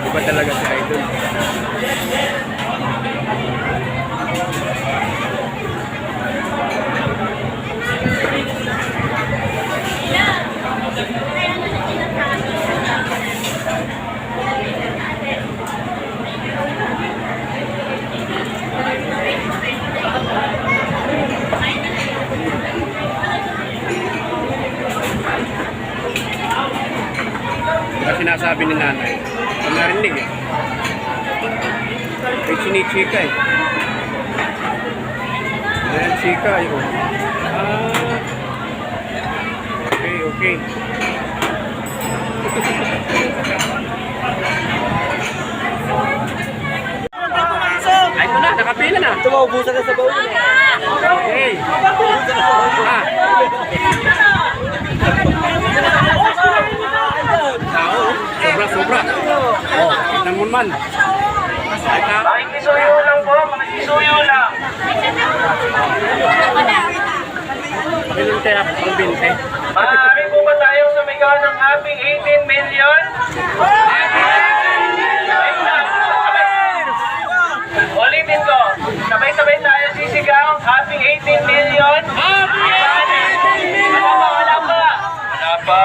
Iba talaga si Idol. Kasi sinasabi ni nanay, kung narinig eh. Ay, chinichika eh. Ayan, chika yun. Okay, okay. Ay, ito na, nakapila na. Tumaubusan na sa baon. Okay. Tao, sobra-sobra. Oh, tignan mo man. Makikisuyo lang po, makikisuyo lang. Ilan kaya pang 20? Maaari po ba tayong sumigaw ng happy 18 million? Ulitin ko, sabay-sabay tayo sisigaw, happy 18 million? Happy 18 million! Wala pa! Wala pa!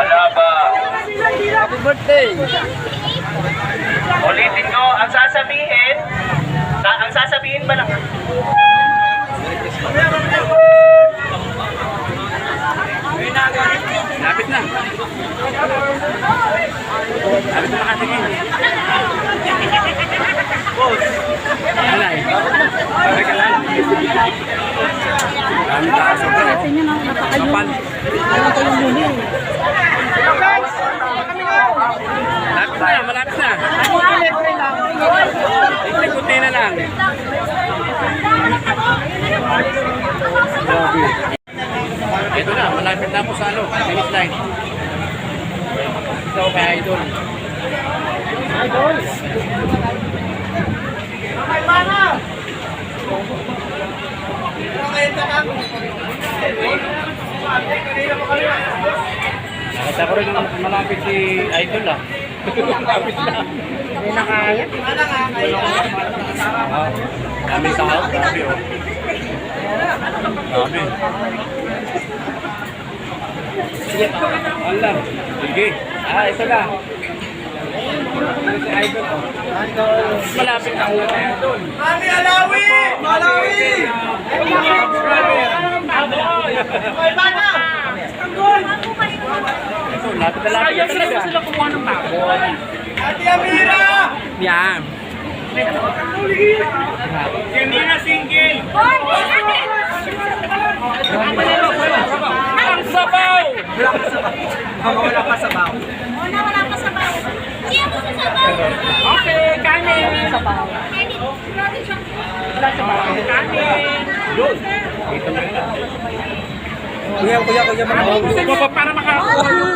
Wala pa! Happy birthday! Ulitin ko, ang sasabihin ba lang? Lapit na. Lapit na nakatingin. Alay. Pagay ka lang. Dami taas. Sobra. Kapal. Lapit na. Malapit na. Ikuti na lang. Ito na, malapit na po sa ano, finish line. Ito kay Idol. Idol! Ay, mana! Nakita ko rin malapit si Idol ah. Malapit na. May nakaya? Dami tao, dami oh. Dami. Sige, alam. Sige. Ito na. Si Idol oh. Malapit na ako na Idol. Mami Alawi! Malawi! Ay, bana! Ito, lapit na lapit na talaga. Sila kumuha ng tapon. Ate Amira! Yan. Hindi na single! Ang sabaw! Wala pa sa baon. Wala pa sa bawo. Siya mo sa sabaw. Okay, kanin. Sabaw. Wala sa bawo. Kanin. Kuya, Gusto nyo para makakuha yung